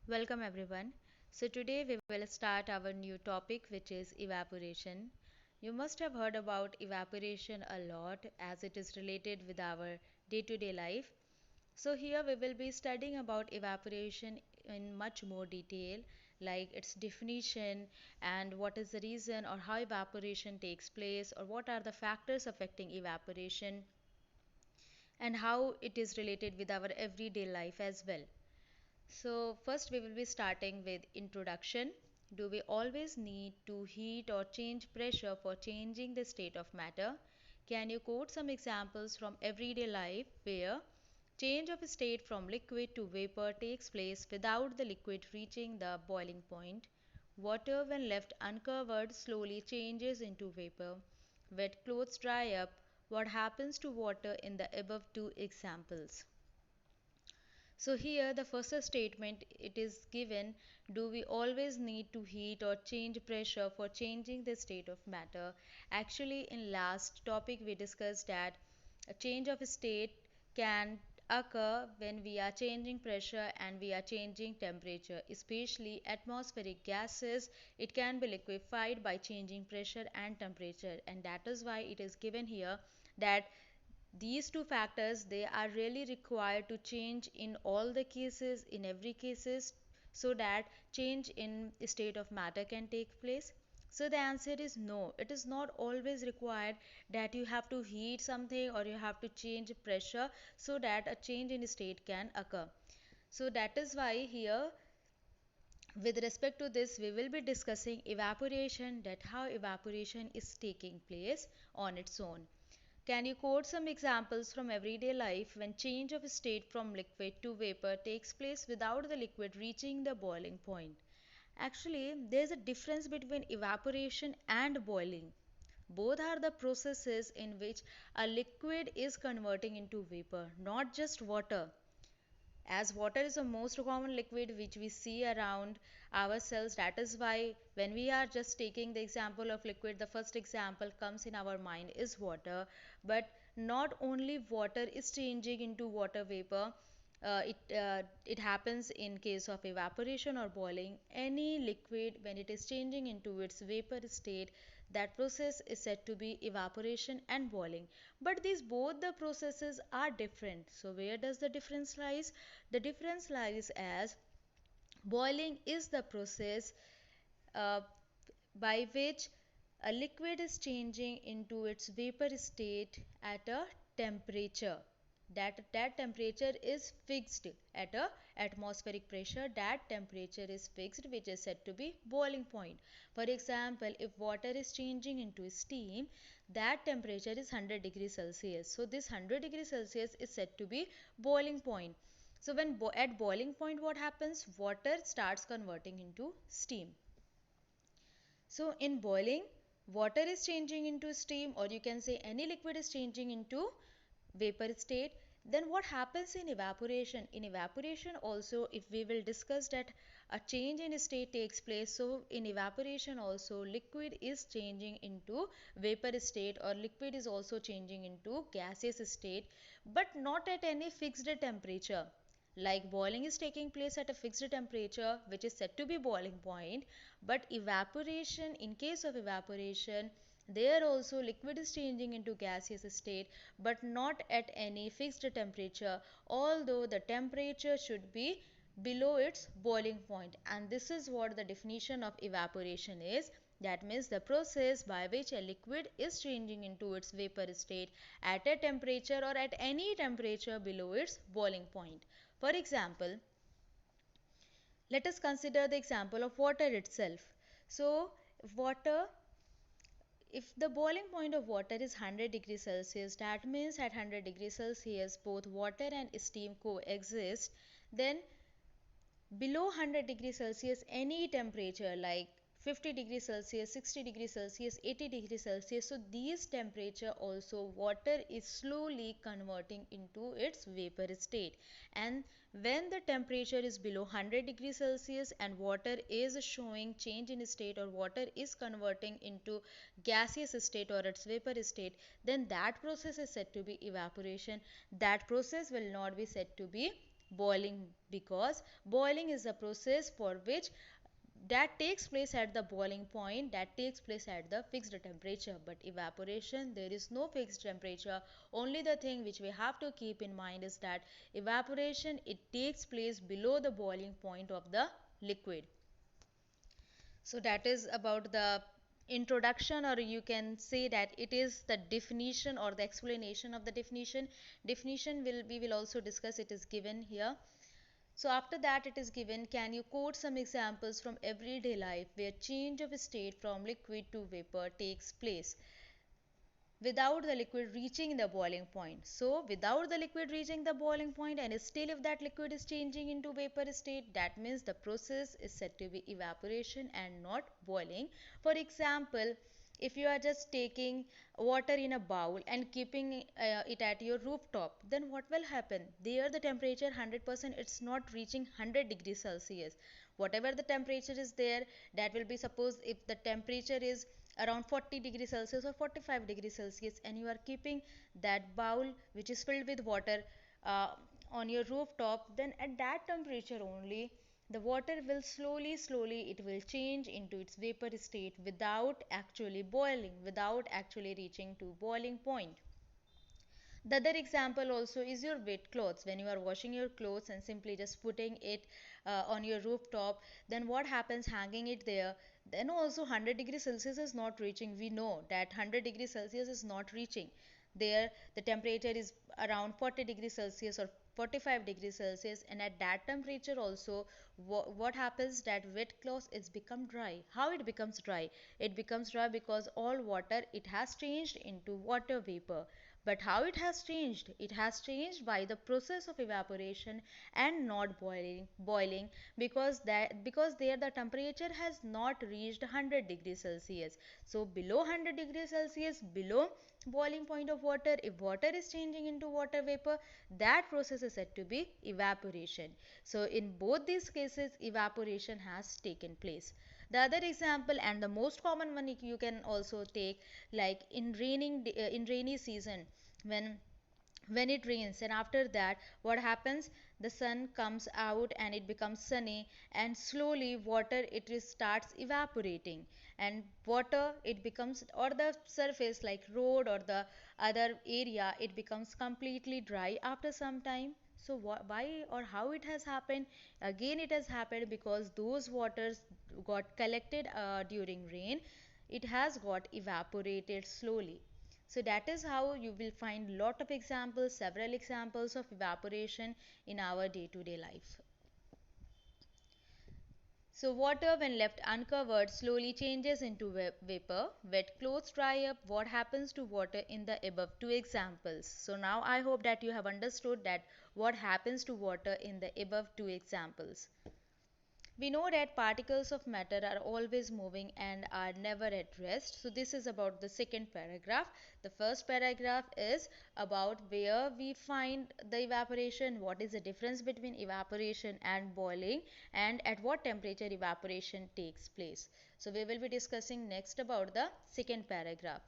Welcome everyone. So today we will start our new topic which is evaporation. You must have heard about evaporation a lot as it is related with our day-to-day life. So here we will be studying about evaporation in much more detail, like its definition and what is the reason or how evaporation takes place or what are the factors affecting evaporation and how it is related with our everyday life as well. So first we will be starting with introduction. Do we always need to heat or change pressure for changing the state of matter? Can you quote some examples from everyday life where change of state from liquid to vapor takes place without the liquid reaching the boiling point? Water when left uncovered slowly changes into vapor. Wet clothes dry up. What happens to water in the above two examples? So here the first statement it is given, do we always need to heat or change pressure for changing the state of matter? Actually in last topic we discussed that a change of state can occur when we are changing pressure and we are changing temperature, especially atmospheric gases. It can be liquefied by changing pressure and temperature, and that is why it is given here that these two factors they are really required to change in all the cases, in every cases, so that change in state of matter can take place. So the answer is no, it is not always required that you have to heat something or you have to change pressure so that a change in state can occur. So that is why here with respect to this we will be discussing evaporation, that how evaporation is taking place on its own. Can you quote some examples from everyday life when change of state from liquid to vapor takes place without the liquid reaching the boiling point? Actually, there is a difference between evaporation and boiling. Both are the processes in which a liquid is converting into vapor, not just water. As water is the most common liquid which we see around ourselves, that is why when we are just taking the example of liquid, the first example comes in our mind is water. But not only water is changing into water vapor, it happens in case of evaporation or boiling. Any liquid when it is changing into its vapor state, that process is said to be evaporation and boiling. But these both the processes are different. So where does the difference lies? The difference lies as boiling is the process uh, by which a liquid is changing into its vapor state at a temperature. That temperature is fixed at a atmospheric pressure. That temperature is fixed, which is said to be boiling point. For example, if water is changing into steam, that temperature is 100 degrees Celsius. So this 100 degrees Celsius is said to be boiling point. So when at boiling point what happens? Water starts converting into steam. So in boiling, water is changing into steam, or you can say any liquid is changing into vapor state. Then what happens in evaporation? In evaporation also, if we will discuss that a change in state takes place, so in evaporation also liquid is changing into vapor state, or liquid is also changing into gaseous state, but not at any fixed temperature. Like boiling is taking place at a fixed temperature which is said to be boiling point, but evaporation, in case of evaporation, there also liquid is changing into gaseous state, but not at any fixed temperature, although the temperature should be below its boiling point. And this is what the definition of evaporation is. That means the process by which a liquid is changing into its vapor state at a temperature or at any temperature below its boiling point. For example, let us consider the example of water itself. So, water, if the boiling point of water is 100 degrees Celsius, that means at 100 degrees Celsius both water and steam coexist. Then below 100 degrees Celsius, any temperature like 50 degrees Celsius, 60 degrees Celsius, 80 degrees Celsius, so these temperature also water is slowly converting into its vapor state. And when the temperature is below 100 degrees Celsius and water is showing change in state, or water is converting into gaseous state or its vapor state, then that process is said to be evaporation. That process will not be said to be boiling, because boiling is a process for which that takes place at the boiling point, that takes place at the fixed temperature. But evaporation, there is no fixed temperature. Only the thing which we have to keep in mind is that evaporation, it takes place below the boiling point of the liquid. So that is about the introduction, or you can say that it is the definition or the explanation of the definition. Definition will we will also discuss, it is given here. So after that it is given, can you quote some examples from everyday life where change of state from liquid to vapor takes place without the liquid reaching the boiling point? So without the liquid reaching the boiling point, and still if that liquid is changing into vapor state, that means the process is said to be evaporation and not boiling. For example, if you are just taking water in a bowl and keeping it at your rooftop, then what will happen? There the temperature 100%, it's not reaching 100 degrees Celsius. Whatever the temperature is there, that will be, suppose if the temperature is around 40 degrees Celsius or 45 degrees Celsius, and you are keeping that bowl which is filled with water uh, on your rooftop, then at that temperature only the water will slowly it will change into its vapor state without actually boiling, without actually reaching to boiling point. The other example also is your wet clothes. When you are washing your clothes and simply just putting it on your rooftop, then what happens, hanging it there, then also 100 degrees Celsius is not reaching. We know that 100 degrees Celsius is not reaching. There the temperature is around 40 degrees Celsius or 45 degrees Celsius, and at that temperature also what happens, that wet cloth is become dry. How it becomes dry? It becomes dry because all water, it has changed into water vapor. But how it has changed? It has changed by the process of evaporation and not boiling, because there the temperature has not reached 100 degrees Celsius. So below 100 degrees Celsius, below boiling point of water, if water is changing into water vapor, that process is said to be evaporation. So in both these cases, evaporation has taken place. The other example, and the most common one you can also take, like in rainy season, when it rains, and after that what happens, the sun comes out and it becomes sunny, and slowly water, it is starts evaporating, and water, it becomes, or the surface like road or the other area, it becomes completely dry after some time. So why or how it has happened? Again, it has happened because those waters got collected during rain, it has got evaporated slowly. So that is how you will find lot of examples, several examples of evaporation in our day-to-day life. So water, when left uncovered, slowly changes into vapor. Wet clothes dry up. What happens to water in the above two examples? So now I hope that you have understood that what happens to water in the above two examples. We know that particles of matter are always moving and are never at rest. So this is about the second paragraph. The first paragraph is about where we find the evaporation, what is the difference between evaporation and boiling, and at what temperature evaporation takes place. So we will be discussing next about the second paragraph.